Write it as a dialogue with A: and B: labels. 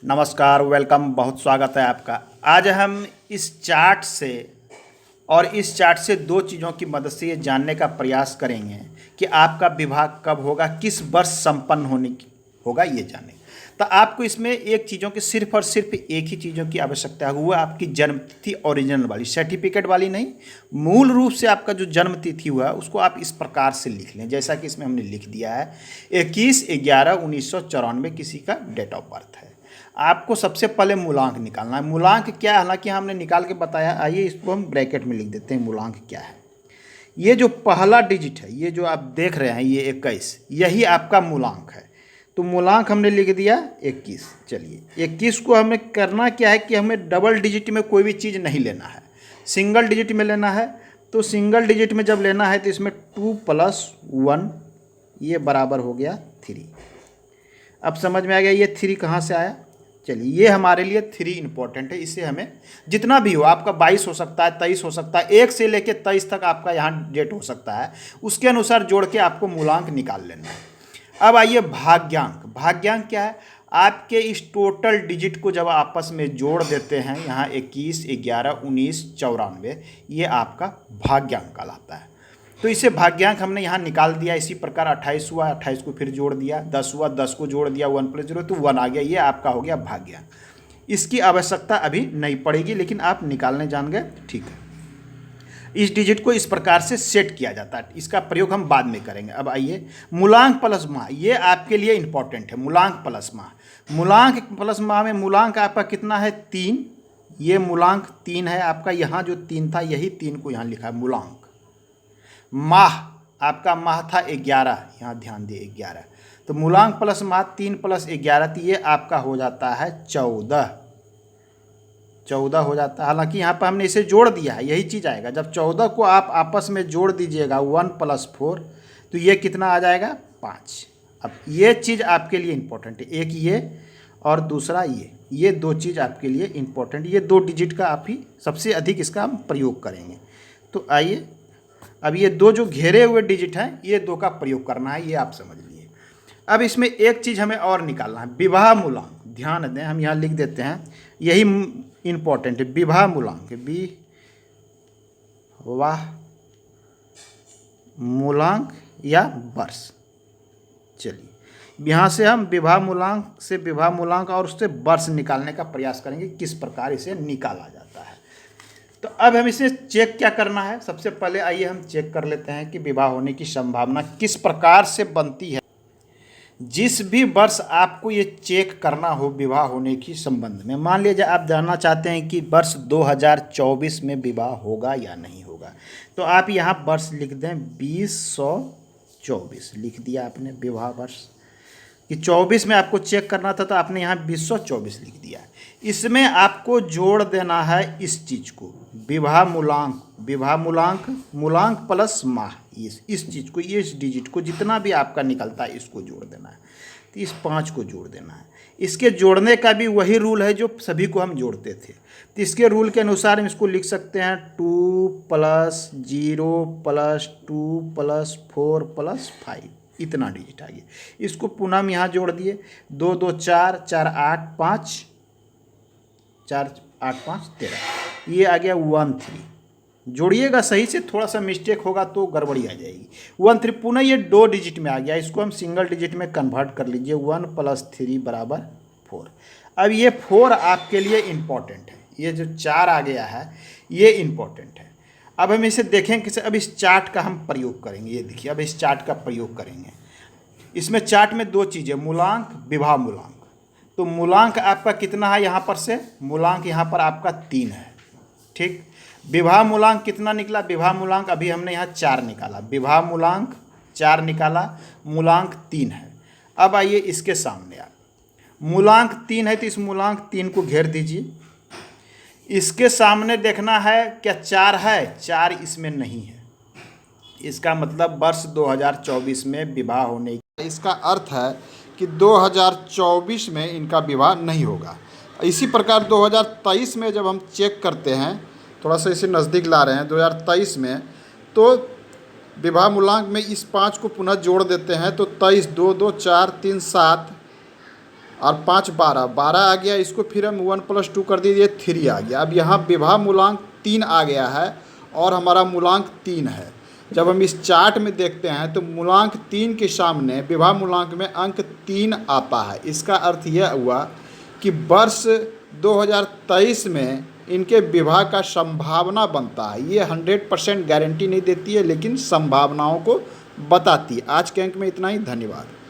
A: नमस्कार, वेलकम, बहुत स्वागत है आपका। आज हम इस चार्ट से और इस चार्ट से दो चीज़ों की मदद से ये जानने का प्रयास करेंगे कि आपका विवाह कब होगा, किस वर्ष संपन्न होने की होगा, ये जानें। तो आपको इसमें एक चीज़ों की सिर्फ और सिर्फ एक ही चीज़ों की आवश्यकता है, वो आपकी जन्म तिथि ओरिजिनल वाली, सर्टिफिकेट वाली नहीं। मूल रूप से आपका जो जन्म तिथि हुआ उसको आप इस प्रकार से लिख लें, जैसा कि इसमें हमने लिख दिया है 21/11/1994 किसी का डेट ऑफ बर्थ है। आपको सबसे पहले मूलांक निकालना है। मूलांक क्या है, हालांकि हमने निकाल के बताया, आइए इसको हम ब्रैकेट में लिख देते हैं। मूलांक क्या है? ये जो पहला डिजिट है, ये जो आप देख रहे हैं, ये 21, यही आपका मूलांक है। तो मूलांक हमने लिख दिया 21। चलिए 21 को हमें करना क्या है कि हमें डबल डिजिट में कोई भी चीज़ नहीं लेना है, सिंगल डिजिट में लेना है। तो सिंगल डिजिट में जब लेना है तो इसमें 2 + 1 ये बराबर हो गया 3। अब समझ में आ गया ये 3 कहाँ से आया। चलिए, ये हमारे लिए 3 इंपॉर्टेंट है। इससे हमें जितना भी हो, आपका 22 हो सकता है, 23 हो सकता है, 1 से लेकर 23 तक आपका यहाँ डेट हो सकता है, उसके अनुसार जोड़ के आपको मूलांक निकाल लेना है। अब आइए भाग्यांक। भाग्यांक क्या है? आपके इस टोटल डिजिट को जब आपस में जोड़ देते हैं, यहाँ 21, 11, 19, 94, ये आपका भाग्यांक कहलाता है। तो इसे भाग्यांक हमने यहाँ निकाल दिया। इसी प्रकार 28 हुआ, 28 को फिर जोड़ दिया, 10 हुआ, 10 को जोड़ दिया, 1 + 0 तो 1 आ गया। ये आपका हो गया भाग्यांक। इसकी आवश्यकता अभी नहीं पड़ेगी, लेकिन आप निकालने जान गए, ठीक है। इस डिजिट को इस प्रकार से सेट किया जाता है, इसका प्रयोग हम बाद में करेंगे। अब आइए मूलांक प्लस माह, ये आपके लिए इंपॉर्टेंट है। मूलांक प्लस माह, मूलांक प्लस माह में मूलांक आपका कितना है? 3। ये मूलांक 3 है आपका। यहाँ जो 3 था, यही 3 को यहाँ लिखा है मूलांक। माह, आपका माह था 11, यहाँ ध्यान दिए 11। तो मूलांक प्लस माह 3 + 11, तो ये आपका हो जाता है 14। 14 हो जाता है। हालांकि यहाँ पर हमने इसे जोड़ दिया है, यही चीज़ आएगा। जब 14 को आप आपस में जोड़ दीजिएगा 1 + 4, तो ये कितना आ जाएगा? 5। अब ये चीज़ आपके लिए इंपॉर्टेंट है, एक ये और दूसरा ये दो चीज़ आपके लिए इंपॉर्टेंट। ये 2 डिजिट का आप ही सबसे अधिक इसका हम प्रयोग करेंगे। तो आइए, अब ये 2 जो घेरे हुए डिजिट हैं, ये 2 का प्रयोग करना है, ये आप समझ लिए। अब इसमें एक चीज़ हमें और निकालना है, विवाह मूलांक। ध्यान दें, हम यहाँ लिख देते हैं, यही इंपॉर्टेंट है। विवाह मूलांक, विवाह मूलांक या वर्ष। चलिए, यहाँ से हम विवाह मूलांक से विवाह मूलांक और उससे वर्ष निकालने का प्रयास करेंगे, किस प्रकार इसे निकाला जाता है। तो अब हम इसे चेक क्या करना है, सबसे पहले आइए हम चेक कर लेते हैं कि विवाह होने की संभावना किस प्रकार से बनती है। जिस भी वर्ष आपको ये चेक करना हो विवाह होने की संबंध में, मान लीजिए आप जानना चाहते हैं कि वर्ष 2024 में विवाह होगा या नहीं होगा, तो आप यहाँ वर्ष लिख दें 2024, लिख दिया आपने विवाह वर्ष। कि 24 में आपको चेक करना था, तो आपने यहाँ 2024 लिख दिया। इसमें आपको जोड़ देना है इस चीज़ को, विवाह मूलांक, विवाह मूलांक, मूलांक प्लस माह, इस चीज़ को, इस डिजिट को, जितना भी आपका निकलता है इसको जोड़ देना है। तो इस 5 को जोड़ देना है। इसके जोड़ने का भी वही रूल है जो सभी को हम जोड़ते थे। तो इसके रूल के अनुसार हम इसको लिख सकते हैं 2 + 0 + 2 + 4 + 5, इतना डिजिट आ गया। इसको पुनः हम यहाँ जोड़ दिए, 2 2 4, 4 8 5, 4 8 5 13, ये आ गया 13। जोड़िएगा सही से, थोड़ा सा मिस्टेक होगा तो गड़बड़ी आ जाएगी। 13 पुनः ये 2 डिजिट में आ गया, इसको हम सिंगल डिजिट में कन्वर्ट कर लीजिए, 1 + 3 = 4। अब ये 4 आपके लिए इम्पॉर्टेंट है, ये जो 4 आ गया है ये इम्पॉर्टेंट है। अब हम इसे देखें कि अब इस चार्ट का हम प्रयोग करेंगे। ये देखिए, अब इस चार्ट का प्रयोग करेंगे। इसमें चार्ट में 2 चीज़ें, मूलांक, विवाह मूलांक। तो मूलांक आपका कितना है? यहाँ पर से मूलांक यहाँ पर आपका 3 है, ठीक। विवाह मूलांक कितना निकला? विवाह मूलांक अभी हमने यहाँ 4 निकाला, विवाह मूलांक 4 निकाला, मूलांक 3 है। अब आइए इसके सामने, आप मूलांक 3 है तो इस मूलांक 3 को घेर दीजिए। इसके सामने देखना है क्या 4 है? 4 इसमें नहीं है। इसका मतलब वर्ष 2024 में विवाह होने, इसका अर्थ है कि 2024 में इनका विवाह नहीं होगा। इसी प्रकार 2023 में जब हम चेक करते हैं, थोड़ा सा इसे नज़दीक ला रहे हैं, 2023 में, तो विवाह मूलांक में इस 5 को पुनः जोड़ देते हैं, तो 23, 2 2 4 3 7 और 5 12 12 आ गया, इसको फिर हम 1 + 2 कर दीजिए 3 आ गया। अब यहाँ विभा मूलांक 3 आ गया है और हमारा मूलांक 3 है। जब हम इस चार्ट में देखते हैं तो मूलांक 3 के सामने विभा मूलांक में अंक 3 आता है। इसका अर्थ यह हुआ कि वर्ष 2023 में इनके विभा का संभावना बनता है। ये 100% गारंटी नहीं देती है, लेकिन संभावनाओं को बताती है। आज के अंक में इतना ही, धन्यवाद।